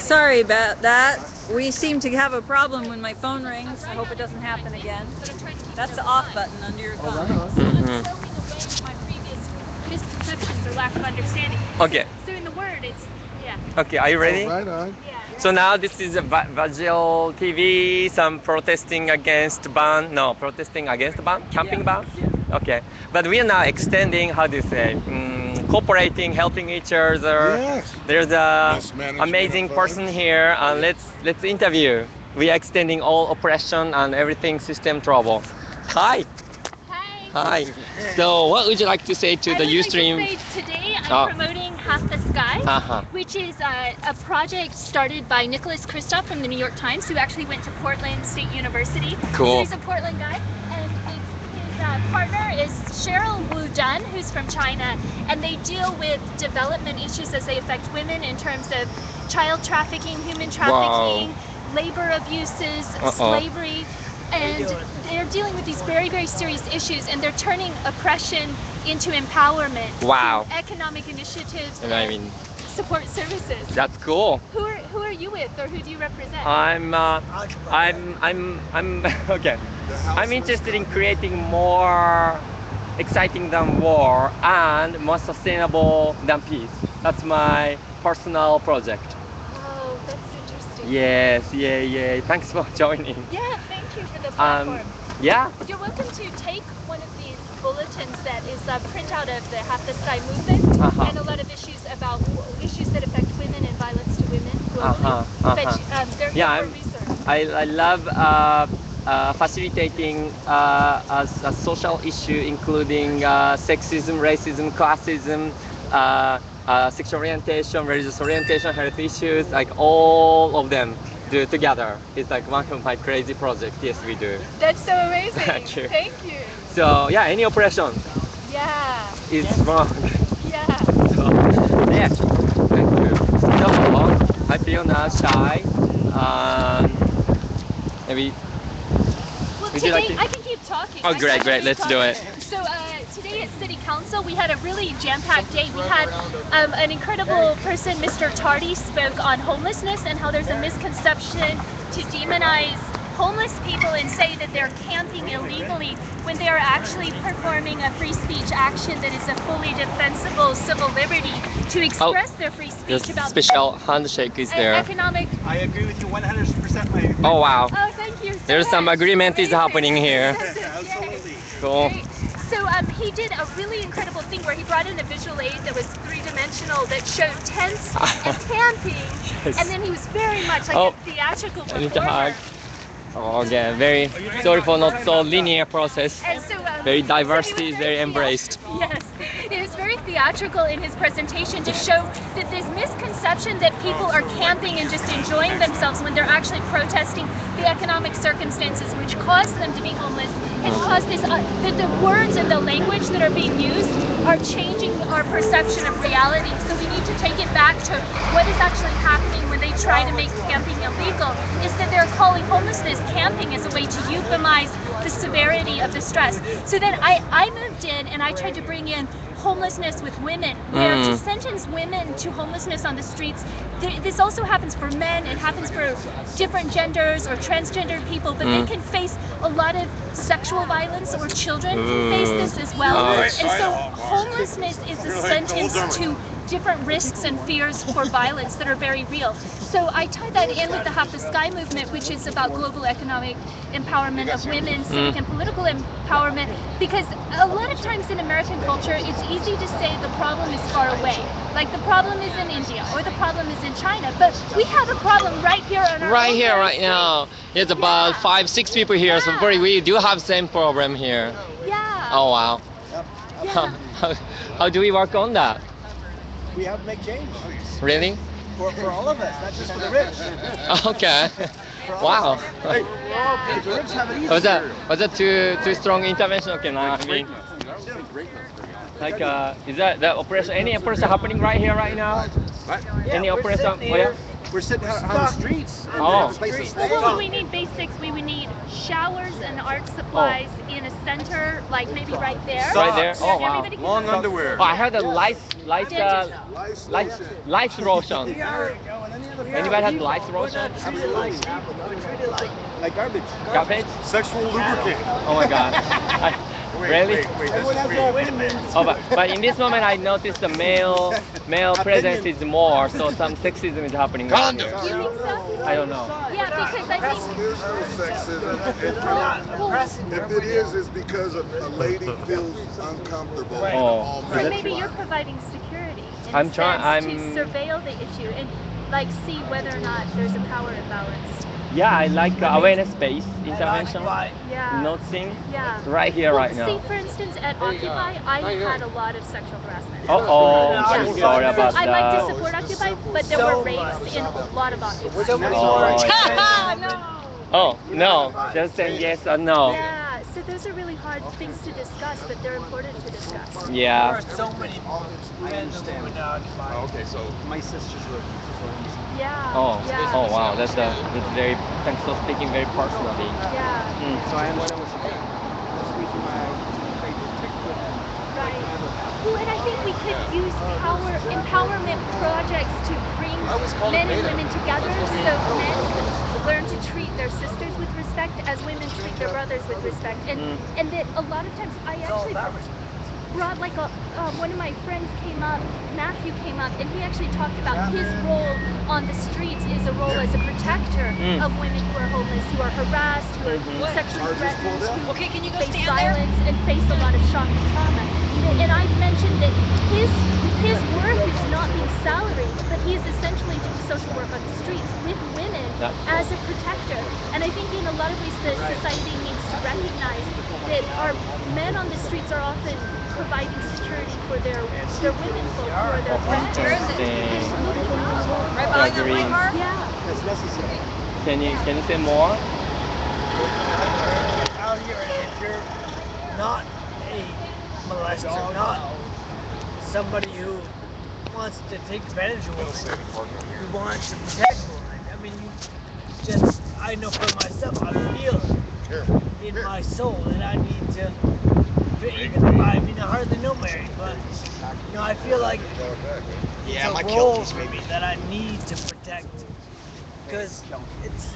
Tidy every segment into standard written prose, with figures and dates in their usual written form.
Sorry about that. We seem to have a problem when my phone rings. I hope it doesn't happen again. That's the off button under your Oh, right thumb. on. Mhm. Throwing away my previous misconceptions or lack of understanding. Okay. So in the word, it's yeah. Okay, are you Oh, ready? right on. Yeah. So now this is a visual TV, some protesting against ban, no, protesting against ban, camping ban? Yeah. Okay, but we are now extending, how do you say, cooperating, helping each other. Yes. There's a Mismanagement amazing of person funds. here, and let's interview. We are extending all oppression and everything system trouble. Hi. Hi. Hi. So what would you like to say to I the would like Ustream? to say today I'm Oh. promoting Half the Sky, Uh-huh. which is a project started by Nicholas Kristof from the New York Times, who actually went to Portland State University. Cool. So he's a Portland guy, and his partner is Cheryl Wu Dun, who's from China, and they deal with development issues as they affect women in terms of child trafficking, human trafficking, labor abuses, slavery. And they're dealing with these very, very serious issues, and they're turning oppression into empowerment Wow. through economic initiatives And I mean, support services. that's cool. Who are you with, or who do you represent? I'm okay. I'm interested in creating more exciting than war and more sustainable than peace. That's my personal project. Oh, that's interesting. Yes, yeah. Thanks for joining. Yeah, thank you for the platform. Yeah. You're welcome to take one of these bulletins that is a printout of the Half the Sky movement and a lot of issues about issues that affect women and violence to women globally. But they're here for research. I love facilitating a social issue, including sexism, racism, classism, sexual orientation, religious orientation, health issues, like all of them do together. It's like one of my crazy projects. Yes, we do. That's so amazing. Thank you. Thank you. So yeah, any oppression Yeah. is wrong. Yeah. So yeah, thank you. So I feel now shy. Maybe. Well, Would you like today to- I can keep talking. Oh, I great, can great. keep Let's do talking. it. So today at City Council, we had a really jam-packed day. We had an incredible person, Mr. Tardy, spoke on homelessness and how there's a misconception to demonize homeless people and say that they're camping illegally when they are actually performing a free speech action that is a fully defensible civil liberty to express their free speech The about special handshake is there. economic. I agree with you 100%. Oh wow. Oh, thank you so There's some much. agreement is happening here. Absolutely. Cool. Great. So he did a really incredible thing where he brought in a visual aid that was three-dimensional that showed tents and camping, and then he was very much like a theatrical I need to hug. performer. Oh, yeah, very sorry for not so linear process. And so, Very so he diversity was is very embraced. Yes, he was very theatrical in his presentation to show that this misconception that people are camping and just enjoying themselves when they're actually protesting the economic circumstances which cause them to be homeless and cause this that the words and the language that are being used are changing our perception of reality. So we need to take it back to what is actually happening when they try to make camping illegal, is that they're calling homelessness camping as a way to euphemize the severity of the stress. So then I moved in and I tried to bring in homelessness with women, where to sentence women to homelessness on the streets. This also happens for men, it happens for different genders or transgender people, but they can face a lot of sexual violence, or children can face this as well. And so homelessness is a sentence to different risks and fears for violence that are very real. So I tied that in with the Half the Sky movement, which is about global economic empowerment of women, civic and political empowerment, because a lot of times in American culture, it's easy to say the problem is far away. Like the problem is in India or the problem is in China, but we have a problem right here on our Right own here, right street. now. It's about 5-6 people here, so we do have same problem here. Yeah. Oh wow. Yeah. How do we work on that? We have to make change Really? for all of us, not just for the rich. Okay. Wow. The rich have it easier. Was that too strong intervention? Okay, now I mean, like is that the oppression? Any oppression happening right here, right now? Yeah, Any we're oppression? sitting Oh yeah. here We're sitting out on the streets. And Oh. we have a place to stay. Well, we need basics. We would need showers and art supplies in a center, like maybe right there. Right there? Where Oh, wow. everybody can Long go. underwear. Oh, I heard a lice lotion. Anybody has lice lotion? Absolutely. We're treated like garbage. Garbage? Sexual lubricant. Oh my god. Really? Everyone has their opinions. Oh, but in this moment I noticed the male presence is more, so some sexism is happening around here. You think so? I don't know. Yeah, because I think. There's no sexism. Well, If it is, it's because a lady feels uncomfortable. Oh. but maybe you're providing security in I'm a trying- sense to surveil the issue and like see whether or not there's a power imbalance. Yeah, I like awareness-based intervention. Yeah. Noticing Yeah. right here, Well, right now. See, for instance, at Occupy, I had a lot of sexual harassment. Oh, I'm Yeah. sorry about So I like to that. support Occupy, but there were rapes in a lot of Occupy. Oh, no, just saying yes or no. Yeah, so those are really hard things to discuss, but they're important to discuss. Yeah. so many men and women now. Okay, so My sisters were. Yeah. Oh, Yeah. oh wow, that's very, thanks for speaking very personally. Yeah. Mm. So I understand what you're saying. That's the reason why I protect women. Right. Well, and I think we could use empowerment projects to bring men and women together so men learn to treat their sisters with respect as women treat their brothers with respect. And that a lot of times I actually brought like one of my friends came up, Matthew came up, and he actually talked about his role on the streets is a role as a protector of women who are homeless, who are harassed, who are sexually threatened, who Okay, can you go face stand there? violence and face a lot of shock and trauma. And I mentioned that his work is not being salaried, but he is essentially doing social work on the streets with women as a protector. And I think in a lot of ways the society needs to recognize that our men on the streets are often providing security for their women folk, for their friends. Interesting. Right behind the Agree. white car? Yeah. That's necessary. Can you say more? Out here, and if you're not a molester, not somebody who wants to take advantage of women, you want to protect women. I mean, I know for myself, I feel it in my soul that I need to, I hardly know Mary, but, I feel like it's a role for me that I need to protect. Because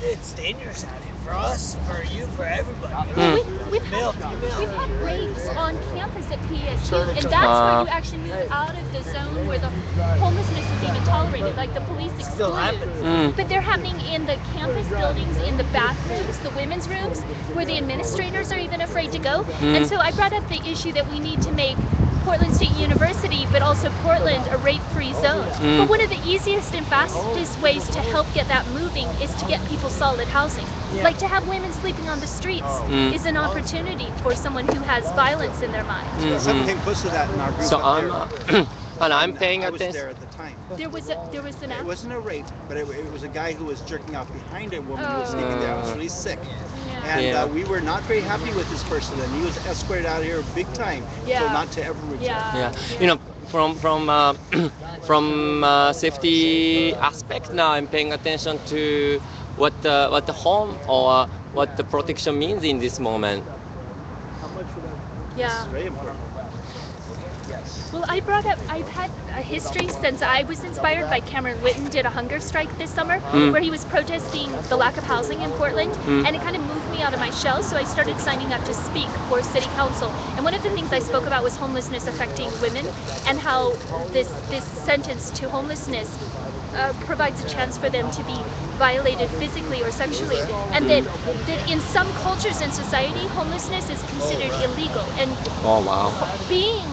it's dangerous out here for us, for you, for everybody. We've had rapes on campus at PSU, and that's where you actually move out of the zone where the homelessness is even tolerated, like the police Still exclude. happens. But they're happening in the campus buildings, in the bathrooms, the women's rooms, where the administrators are even afraid to go. And so I brought up the issue that we need to make Portland State University, but also Portland, a rape-free zone. But one of the easiest and fastest ways to help get that moving is to get people solid housing. Like to have women sleeping on the streets is an opportunity for someone who has violence in their mind. Something came close to that in our group. So up there. I'm paying I was there attention. at the time. There was an It wasn't a rape, but it was a guy who was jerking off behind a woman who was sneaking there. I was really sick. And Yeah. we were not very happy with this person, and he was escorted out of here big time. So Yeah. not to ever return. Yeah, from safety aspect now, I'm paying attention to what the home or what the protection means in this moment. Yeah. It's very important. Well, I've had a history since I was inspired by Cameron Whitten did a hunger strike this summer where he was protesting the lack of housing in Portland, and it kind of moved me out of my shell, so I started signing up to speak for city council. And one of the things I spoke about was homelessness affecting women and how this sentence to homelessness provides a chance for them to be violated physically or sexually, and that in some cultures in society, homelessness is considered illegal, and Oh wow. being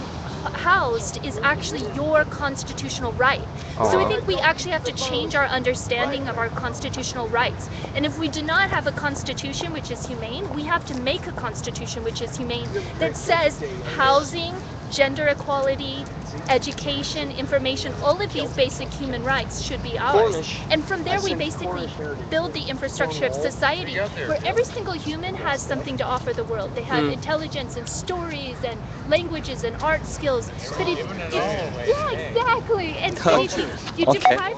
housed is actually your constitutional right. So I think we actually have to change our understanding of our constitutional rights. And if we do not have a constitution which is humane, we have to make a constitution which is humane that says housing, gender equality, education, information, all of these basic human rights should be ours. And from there we basically build the infrastructure of society where every single human has something to offer the world. They have intelligence and stories and languages and art skills. But yeah, exactly. And if you deprive,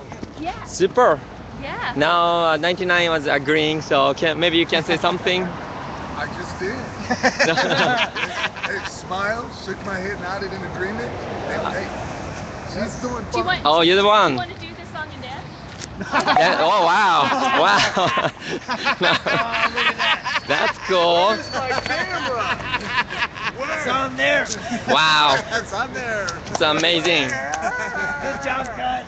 Super. Yeah. Now 99 was agreeing, so maybe you can say something. I just did. Hey, smiled, shook my head, nodded in agreement. Hey, she's doing Do you fine. want? Oh, you're the Do you one. want to do this song and dance? Yeah, oh wow, wow. Oh, look at that. That's cool. Where's my camera? It's on there. Wow, It's on there. it's amazing. Good job, guys.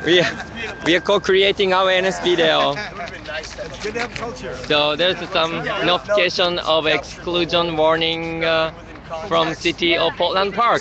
We are co-creating our NS video. It's good to have culture. So there's some notification of exclusion warning from city of Portland Park.